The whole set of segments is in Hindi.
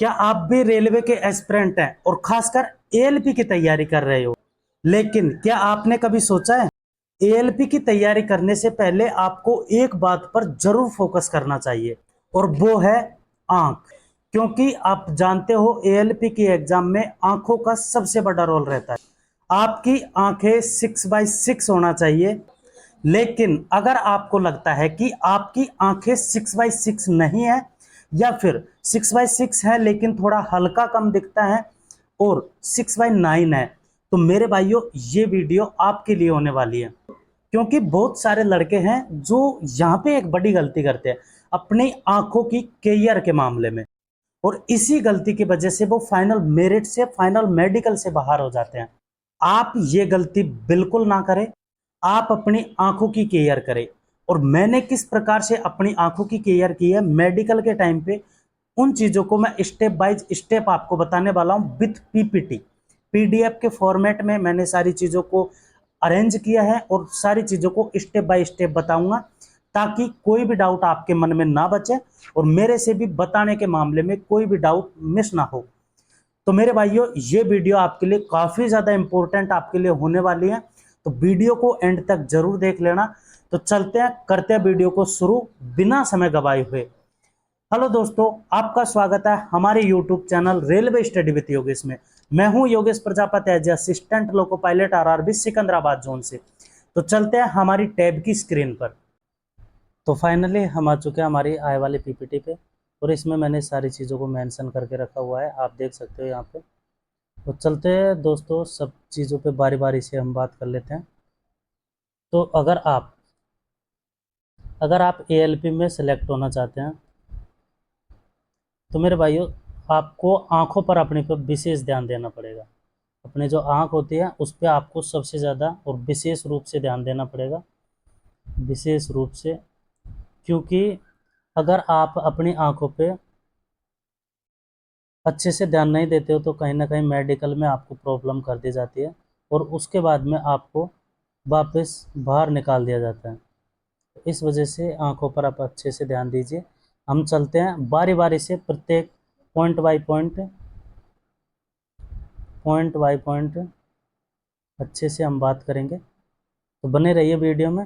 क्या आप भी रेलवे के एस्पिरेंट हैं और खासकर एएलपी की तैयारी कर रहे हो? लेकिन क्या आपने कभी सोचा है, एएलपी की तैयारी करने से पहले आपको एक बात पर जरूर फोकस करना चाहिए और वो है आंख। क्योंकि आप जानते हो एएलपी की एग्जाम में आंखों का सबसे बड़ा रोल रहता है। आपकी आंखें 6/6 होना चाहिए। लेकिन अगर आपको लगता है कि आपकी आंखें 6/6 नहीं है या फिर 6/6 है लेकिन थोड़ा हल्का कम दिखता है और 6/9 है, तो मेरे भाइयों ये वीडियो आपके लिए होने वाली है। क्योंकि बहुत सारे लड़के हैं जो यहाँ पे एक बड़ी गलती करते हैं अपनी आंखों की केयर के मामले में, और इसी गलती की वजह से वो फाइनल मेरिट से, फाइनल मेडिकल से बाहर हो जाते हैं। आप ये गलती बिल्कुल ना करें। आप अपनी आंखों की केयर करें। और मैंने किस प्रकार से अपनी आंखों की केयर की है मेडिकल के टाइम पे, उन चीजों को मैं स्टेप बाय स्टेप आपको बताने वाला हूं विथ पीपीटी, पीडीएफ के फॉर्मेट में मैंने सारी चीजों को अरेंज किया है और सारी चीजों को स्टेप बाय स्टेप बताऊंगा ताकि कोई भी डाउट आपके मन में ना बचे और मेरे से भी बताने के मामले में कोई भी डाउट मिस ना हो। तो मेरे भाइयों ये वीडियो आपके लिए काफी ज्यादा इंपॉर्टेंट आपके लिए होने वाली है, तो वीडियो को एंड तक जरूर देख लेना। तो चलते हैं, करते हैं वीडियो को शुरू बिना समय गवाए हुए। हेलो दोस्तों, आपका स्वागत है हमारे YouTube channel railway study with Yogesh में। मैं हूं Yogesh Prajapati as assistant loco pilot RRB Secunderabad zone से। तो चलते हैं हमारी टैब की स्क्रीन पर। तो फाइनली हम आ चुके हैं हमारी आय वाली पीपीटी पे, और इसमें मैंने सारी चीज़ों को मेंशन करके रखा हुआ है, आप देख सकते हो यहाँ पे। तो चलते हैं दोस्तों, सब चीज़ों पे बारी बारी से हम बात कर लेते हैं। तो अगर आप एएलपी में सेलेक्ट होना चाहते हैं तो मेरे भाइयों आपको आंखों पर अपने पर विशेष ध्यान देना पड़ेगा। अपने जो आंख होती है उस पर आपको सबसे ज़्यादा और विशेष रूप से ध्यान देना पड़ेगा, विशेष रूप से। क्योंकि अगर आप अपनी आंखों पे अच्छे से ध्यान नहीं देते हो तो कहीं ना कहीं मेडिकल में आपको प्रॉब्लम कर दी जाती है और उसके बाद में आपको वापस बाहर निकाल दिया जाता है। इस वजह से आंखों पर आप अच्छे से ध्यान दीजिए। हम चलते हैं बारी बारी से, प्रत्येक point by point, point by point अच्छे से हम बात करेंगे, तो बने रहिए वीडियो में।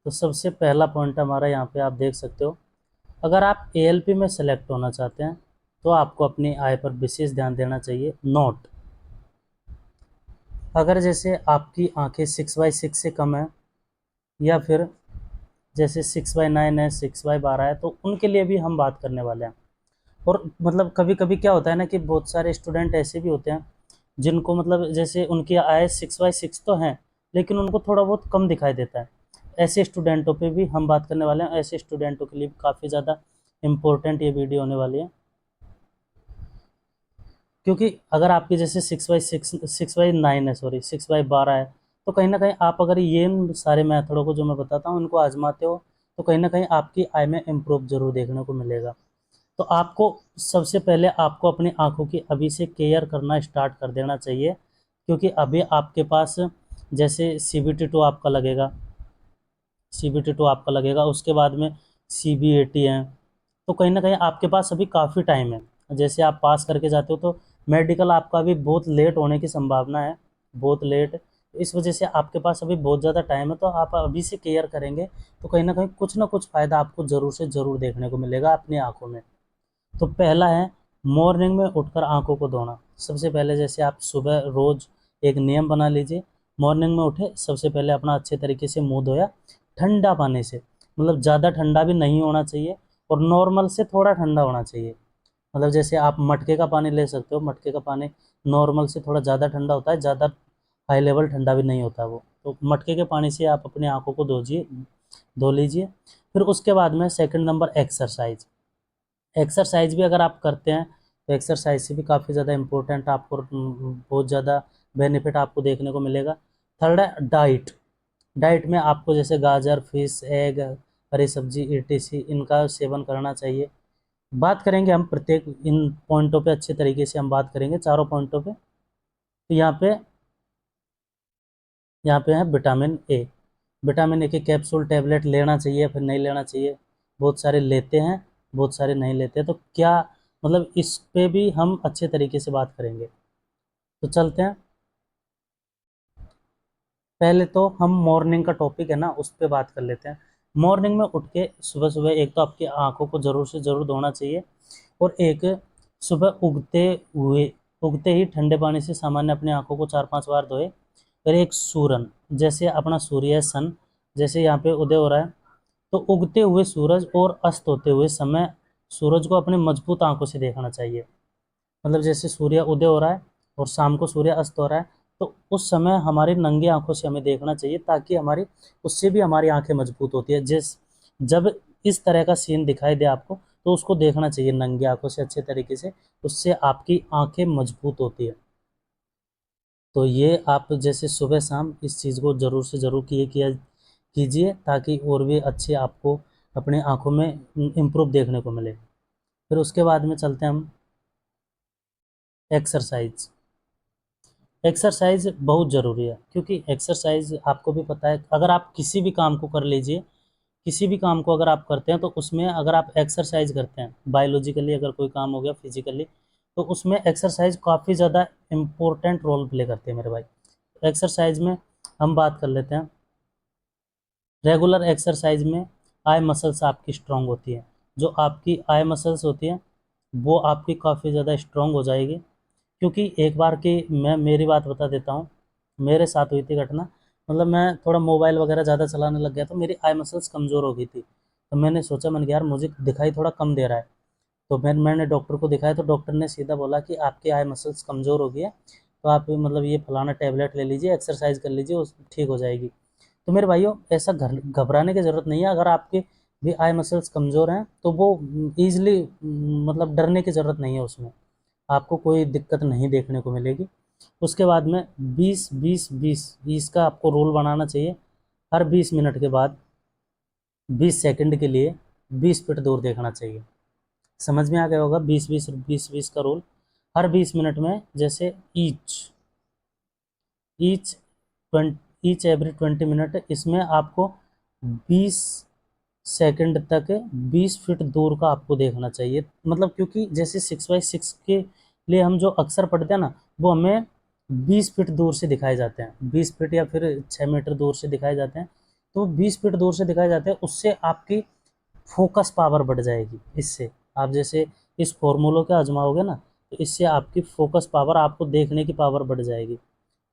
तो सबसे पहला पॉइंट हमारा यहाँ पे आप देख सकते हो, अगर आप एएलपी में सेलेक्ट होना चाहते हैं तो आपको अपनी आय पर विशेष ध्यान देना चाहिए। नोट, अगर जैसे आपकी आंखें 6/6 से कम है या फिर जैसे 6/9 है, 6/12 है, तो उनके लिए भी हम बात करने वाले हैं। और मतलब कभी कभी क्या होता है ना कि बहुत सारे स्टूडेंट ऐसे भी होते हैं जिनको मतलब जैसे उनकी आय 6/6 तो है लेकिन उनको थोड़ा बहुत कम दिखाई देता है। ऐसे स्टूडेंटों पे भी हम बात करने वाले हैं। ऐसे स्टूडेंटों के लिए काफ़ी ज़्यादा इम्पोर्टेंट ये वीडियो होने वाली है। क्योंकि अगर आपकी जैसे 6/9 है, सॉरी 6/12 है, तो कहीं ना कहीं आप अगर ये सारे मैथडों को जो मैं बताता हूँ इनको आजमाते हो तो कहीं ना कहीं आपकी आय में इम्प्रूव जरूर देखने को मिलेगा। तो आपको सबसे पहले आपको अपनी आंखों की अभी से केयर करना स्टार्ट कर देना चाहिए। क्योंकि अभी आपके पास जैसे CBT 2 आपका लगेगा, CBT 2 आपका लगेगा, उसके बाद में CBAT है। तो कहीं ना कहीं आपके पास अभी काफ़ी टाइम है। जैसे आप पास करके जाते हो तो मेडिकल आपका अभी बहुत लेट होने की संभावना है, बहुत लेट। इस वजह से आपके पास अभी बहुत ज़्यादा टाइम है, तो आप अभी से केयर करेंगे तो कहीं ना कुछ फ़ायदा आपको ज़रूर से ज़रूर देखने को मिलेगा अपनी आँखों में। तो पहला है मॉर्निंग में उठकर आंखों को धोना। सबसे पहले जैसे आप सुबह रोज एक नियम बना लीजिए, मॉर्निंग में उठे सबसे पहले अपना अच्छे तरीके से मुंह धोया ठंडा पानी से। मतलब ज़्यादा ठंडा भी नहीं होना चाहिए और नॉर्मल से थोड़ा ठंडा होना चाहिए। मतलब जैसे आप मटके का पानी ले सकते हो, मटके का पानी नॉर्मल से थोड़ा ज़्यादा ठंडा होता है, ज़्यादा हाई लेवल ठंडा भी नहीं होता वो। तो मटके के पानी से आप अपनी आंखों को धो लीजिए। फिर उसके बाद में सेकंड नंबर एक्सरसाइज। एक्सरसाइज भी अगर आप करते हैं तो एक्सरसाइज से भी काफ़ी ज़्यादा इम्पोर्टेंट आपको बहुत ज़्यादा बेनिफिट आपको देखने को मिलेगा। थर्ड है डाइट। डाइट में आपको जैसे गाजर, फिश, एग, हरी सब्जी, ETC इनका सेवन करना चाहिए। बात करेंगे हम प्रत्येक इन पॉइंटों पे, अच्छे तरीके से हम बात करेंगे चारों पॉइंटों पे। तो यहाँ पे है विटामिन ए। विटामिन ए के कैप्सूल टैबलेट लेना चाहिए फिर नहीं लेना चाहिए, बहुत सारे लेते हैं, बहुत सारे नहीं लेते हैं। तो क्या मतलब इस पे भी हम अच्छे तरीके से बात करेंगे। तो चलते हैं, पहले तो हम मॉर्निंग का टॉपिक है ना उस पे बात कर लेते हैं। मॉर्निंग में उठ के सुबह सुबह एक तो आपकी आंखों को ज़रूर से ज़रूर धोना चाहिए, और एक सुबह उगते ही ठंडे पानी से सामान्य अपनी आंखों को 4-5 बार धोए। फिर एक सूरन, जैसे अपना सूर्य है सन, जैसे यहाँ पे उदय हो रहा है, तो उगते हुए सूरज और अस्त होते हुए समय सूरज को अपने मजबूत आंखों से देखना चाहिए। मतलब जैसे सूर्य उदय हो रहा है और शाम को सूर्य अस्त हो रहा है, तो उस समय हमारी नंगी आंखों से हमें देखना चाहिए, ताकि हमारी उससे भी हमारी आंखें मजबूत होती है। जब इस तरह का सीन दिखाई दे आपको, तो उसको देखना चाहिए नंगी आंखों से अच्छे तरीके से, उससे आपकी आंखें मजबूत होती है। तो ये आप जैसे सुबह शाम इस चीज़ को ज़रूर से ज़रूर किया कीजिए, ताकि और भी अच्छे आपको अपने आंखों में इम्प्रूव देखने को मिले। फिर उसके बाद में चलते हैं हम एक्सरसाइज। एक्सरसाइज बहुत ज़रूरी है, क्योंकि एक्सरसाइज आपको भी पता है, अगर आप किसी भी काम को कर लीजिए, किसी भी काम को अगर आप करते हैं, तो उसमें अगर आप एक्सरसाइज करते हैं, बायोलॉजिकली अगर कोई काम हो गया फिजिकली, तो उसमें एक्सरसाइज काफ़ी ज़्यादा इम्पोर्टेंट रोल प्ले करते हैं मेरे भाई। एक्सरसाइज में हम बात कर लेते हैं, रेगुलर एक्सरसाइज में आई मसल्स आपकी स्ट्रांग होती है। जो आपकी आई मसल्स होती हैं, वो आपकी काफ़ी ज़्यादा स्ट्रांग हो जाएगी। क्योंकि एक बार की मैं मेरी बात बता देता हूँ, मेरे साथ हुई थी घटना। मतलब मैं थोड़ा मोबाइल वगैरह ज़्यादा चलाने लग गया, तो मेरी आई मसल्स कमज़ोर हो गई थी। तो मैंने सोचा, मैंने कहा यार मुझे दिखाई थोड़ा कम दे रहा है। तो मैंने डॉक्टर को दिखाया, तो डॉक्टर ने सीधा बोला कि आपकी आई मसल्स कमज़ोर हो गई है, तो आप मतलब ये फलाना टैबलेट ले लीजिए, एक्सरसाइज कर लीजिए, उस ठीक हो जाएगी। तो मेरे भाइयों, ऐसा घबराने की ज़रूरत नहीं है। अगर आपके भी आई मसल्स कमज़ोर हैं, तो वो ईज़िली मतलब डरने की ज़रूरत नहीं है उसमें, आपको कोई दिक्कत नहीं देखने को मिलेगी। उसके बाद में 20-20-20-20 का आपको रूल बनाना चाहिए। हर 20 मिनट के बाद 20 सेकंड के लिए 20 फीट दूर देखना चाहिए। समझ में आ गया होगा 20-20-20-20 का रूल। हर 20 मिनट में जैसे each each each every 20 minute, इसमें आपको 20 सेकंड तक 20 फीट दूर का आपको देखना चाहिए। मतलब क्योंकि जैसे 6x6 के लिए हम जो अक्सर पढ़ते हैं ना, वो हमें 20 फीट दूर से दिखाए जाते हैं, 20 फीट या फिर 6 मीटर दूर से दिखाए जाते हैं। तो 20 फीट दूर से दिखाए जाते हैं, उससे आपकी फोकस पावर बढ़ जाएगी। इससे आप जैसे इस फॉर्मूलों के आजमाओगे ना, तो इससे आपकी फोकस पावर, आपको देखने की पावर बढ़ जाएगी।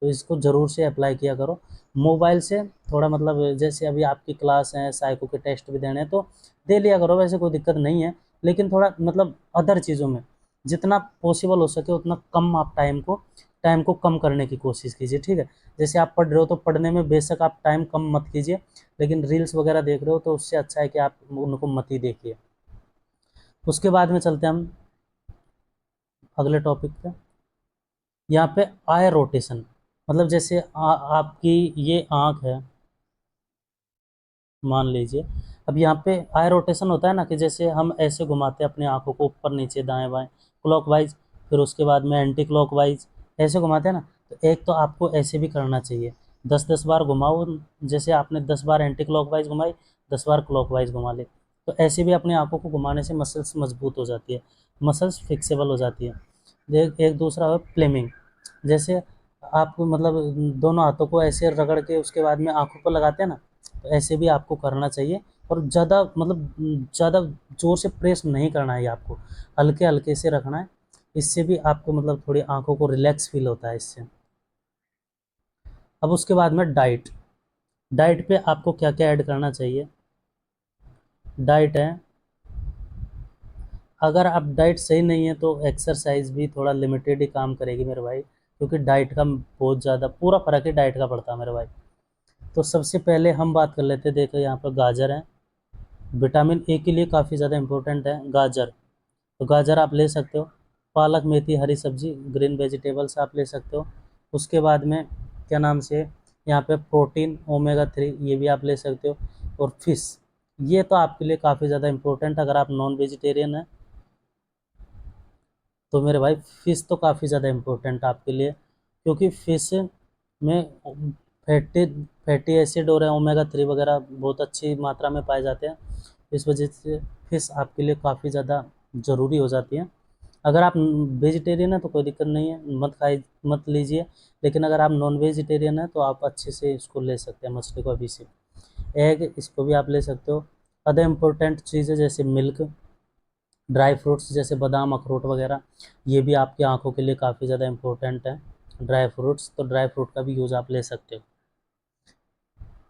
तो इसको ज़रूर से अप्लाई किया करो। मोबाइल से थोड़ा मतलब जैसे अभी आपकी क्लास है, साइको के टेस्ट भी देने हैं, तो दे लिया करो, वैसे कोई दिक्कत नहीं है। लेकिन थोड़ा मतलब अदर चीज़ों में जितना पॉसिबल हो सके उतना कम आप टाइम को कम करने की कोशिश कीजिए, ठीक है। जैसे आप पढ़ रहे हो, तो पढ़ने में बेशक आप टाइम कम मत कीजिए, लेकिन रील्स वगैरह देख रहे हो तो उससे अच्छा है कि आप उनको मत ही देखिए। उसके बाद में चलते हैं हम अगले टॉपिक पे। यहाँ पे आई रोटेशन, मतलब जैसे आपकी ये आँख है, मान लीजिए। अब यहाँ पे आई रोटेशन होता है ना, कि जैसे हम ऐसे घुमाते हैं अपनी आंखों को ऊपर नीचे दाएं बाएं क्लॉकवाइज, फिर उसके बाद में एंटी क्लॉकवाइज, ऐसे घुमाते हैं ना। तो एक तो आपको ऐसे भी करना चाहिए, 10-10 बार घुमाओ। जैसे आपने 10 बार एंटी क्लॉकवाइज घुमाई, 10 बार क्लॉकवाइज घुमा ले, तो ऐसे भी अपनी आंखों को घुमाने से मसल्स मजबूत हो जाती है, मसल्स फिक्सेबल हो जाती है। एक दूसरा है फ्लेमिंग। जैसे आप मतलब दोनों हाथों को ऐसे रगड़ के उसके बाद में आंखों पर लगाते हैं ना, तो ऐसे भी आपको करना चाहिए। और ज़्यादा मतलब ज़्यादा ज़ोर से प्रेस नहीं करना है, ये आपको हल्के हल्के से रखना है। इससे भी आपको मतलब थोड़ी आंखों को रिलैक्स फील होता है इससे। अब उसके बाद में डाइट, डाइट पे आपको क्या क्या ऐड करना चाहिए। डाइट है, अगर आप डाइट सही नहीं है, तो एक्सरसाइज भी थोड़ा लिमिटेड ही काम करेगी मेरे भाई, क्योंकि डाइट का बहुत ज़्यादा पूरा फर्क ही डाइट का पड़ता है मेरे भाई। तो सबसे पहले हम बात कर लेते हैं, देखो यहाँ पर गाजर है, विटामिन ए के लिए काफ़ी ज़्यादा इंपॉर्टेंट है गाजर। तो गाजर आप ले सकते हो, पालक मेथी हरी सब्जी ग्रीन वेजिटेबल्स आप ले सकते हो। उसके बाद में क्या नाम से, यहाँ पे प्रोटीन ओमेगा 3 ये भी आप ले सकते हो। और फिश, ये तो आपके लिए काफ़ी ज़्यादा इम्पोर्टेंट, अगर आप नॉन वेजिटेरियन हैं तो मेरे भाई फ़िश तो काफ़ी ज़्यादा इम्पोर्टेंट आपके लिए, क्योंकि फ़िश में फैटी फैटी एसिड और ओमेगा 3 वगैरह बहुत अच्छी मात्रा में पाए जाते हैं। इस वजह से फिश आपके लिए काफ़ी ज़्यादा ज़रूरी हो जाती है। अगर आप वेजिटेरियन हैं तो कोई दिक्कत नहीं है, मत लीजिए, लेकिन अगर आप नॉन वेजिटेरियन हैं तो आप अच्छे से इसको ले सकते हैं, मछली को अभी से। एग, इसको भी आप ले सकते हो। अदर इम्पोर्टेंट चीज़ें जैसे मिल्क, ड्राई फ्रूट्स जैसे बादाम, अखरोट वगैरह, ये भी आपकी आंखों के लिए काफ़ी ज़्यादा इम्पोर्टेंट है। ड्राई फ्रूट्स, तो ड्राई फ्रूट का भी यूज़ आप ले सकते हो।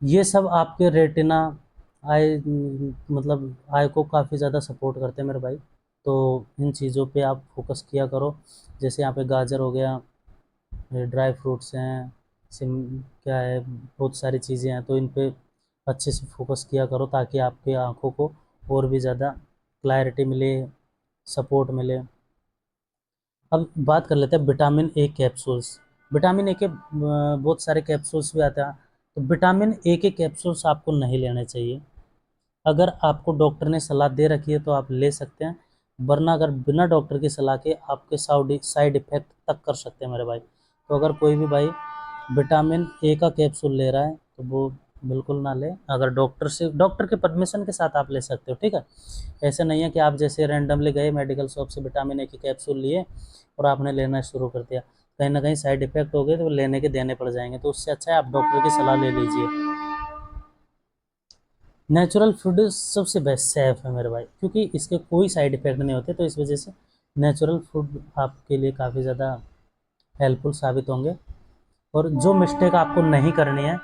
ये सब आपके रेटिना, आई मतलब आई को काफ़ी ज़्यादा सपोर्ट करते हैं मेरे भाई। तो इन चीज़ों पे आप फोकस किया करो। जैसे यहाँ पे गाजर हो गया, ड्राई फ्रूट्स हैं, सिम क्या है, बहुत सारी चीज़ें हैं, तो इन पे अच्छे से फोकस किया करो ताकि आपकी आंखों को और भी ज़्यादा क्लैरिटी मिले, सपोर्ट मिले। अब बात कर लेते हैं vitamin A capsules. Vitamin A के बहुत सारे कैप्सूल्स भी आते हैं। तो विटामिन ए के कैप्सूल्स आपको नहीं लेने चाहिए। अगर आपको डॉक्टर ने सलाह दे रखी है तो आप ले सकते हैं, वरना अगर बिना डॉक्टर की सलाह के आपके साइड इफ़ेक्ट तक कर सकते हैं मेरे भाई। तो अगर कोई भी भाई विटामिन ए का कैप्सूल ले रहा है तो वो बिल्कुल ना ले। अगर डॉक्टर के परमिशन के साथ आप ले सकते हो, ठीक है। ऐसे नहीं है कि आप जैसे रैंडमली गए मेडिकल शॉप से विटामिन ए की कैप्सूल लिए और आपने लेना शुरू कर दिया, कहीं ना कहीं साइड इफ़ेक्ट हो गए तो लेने के देने पड़ जाएंगे। तो उससे अच्छा है आप डॉक्टर की सलाह ले लीजिए। नेचुरल फूड सबसे बेस्ट सेफ है मेरे भाई, क्योंकि इसके कोई साइड इफ़ेक्ट नहीं होते, तो इस वजह से नेचुरल फूड आपके लिए काफ़ी ज़्यादा हेल्पफुल साबित होंगे। और जो मिस्टेक आपको नहीं करनी है,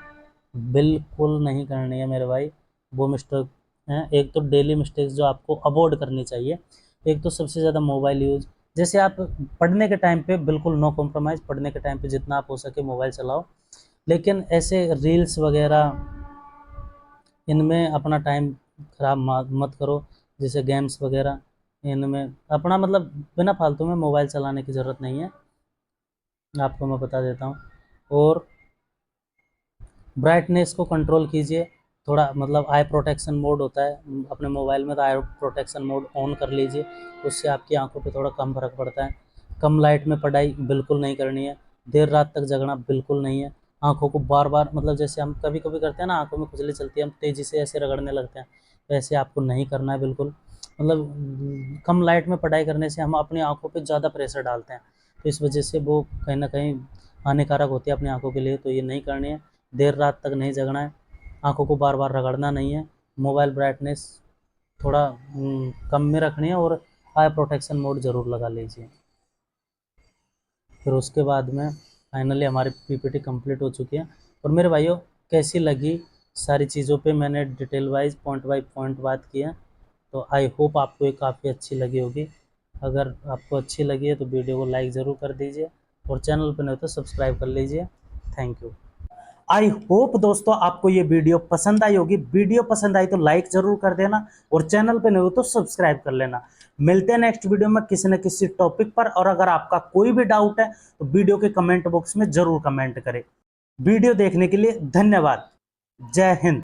बिल्कुल नहीं करनी है मेरे भाई, वो मिस्टेक हैं। एक तो डेली मिस्टेक्स जो आपको अवॉइड करनी चाहिए, एक तो सबसे ज़्यादा मोबाइल यूज़। जैसे आप पढ़ने के टाइम पे बिल्कुल नो कॉम्प्रोमाइज़, पढ़ने के टाइम पे जितना आप हो सके मोबाइल चलाओ, लेकिन ऐसे रील्स वगैरह इनमें अपना टाइम ख़राब मत करो। जैसे गेम्स वगैरह, इनमें अपना मतलब बिना फालतू में मोबाइल चलाने की ज़रूरत नहीं है, आपको मैं बता देता हूँ। और ब्राइटनेस को कंट्रोल कीजिए थोड़ा, मतलब आई प्रोटेक्शन मोड होता है अपने मोबाइल में, तो आई प्रोटेक्शन मोड ऑन कर लीजिए, उससे आपकी आंखों पे थोड़ा कम फर्क पड़ता है। कम लाइट में पढ़ाई बिल्कुल नहीं करनी है, देर रात तक जगना बिल्कुल नहीं है। आंखों को बार बार, मतलब जैसे हम कभी कभी करते हैं ना, आंखों में खुजली चलती है, हम तेज़ी से ऐसे रगड़ने लगते हैं, वैसे आपको नहीं करना है बिल्कुल। मतलब कम लाइट में पढ़ाई करने से हम अपनी आंखों पे ज़्यादा प्रेशर डालते हैं, तो इस वजह से वो कहीं ना कहीं हानिकारक होती है अपनी आंखों के लिए, तो ये नहीं करनी है। देर रात तक नहीं जगना है, आंखों को बार बार रगड़ना नहीं है। मोबाइल ब्राइटनेस थोड़ा कम में रखनी है, और आई प्रोटेक्शन मोड ज़रूर लगा लीजिए। फिर उसके बाद में फाइनली हमारी पीपीटी कंप्लीट हो चुकी है। और मेरे भाइयों, कैसी लगी, सारी चीज़ों पे मैंने detail wise point by point बात की है, तो आई होप आपको ये काफ़ी अच्छी लगी होगी। अगर आपको अच्छी लगी है तो वीडियो को लाइक ज़रूर कर दीजिए, और चैनल पर नहीं हो तो सब्सक्राइब कर लीजिए। Thank you. आई होप दोस्तों आपको ये वीडियो पसंद आई होगी। वीडियो पसंद आई तो लाइक जरूर कर देना, और चैनल पे नहीं हो तो सब्सक्राइब कर लेना। मिलते हैं नेक्स्ट वीडियो में किसी न किसी टॉपिक पर, और अगर आपका कोई भी डाउट है तो वीडियो के कमेंट बॉक्स में जरूर कमेंट करें। वीडियो देखने के लिए धन्यवाद। जय हिंद।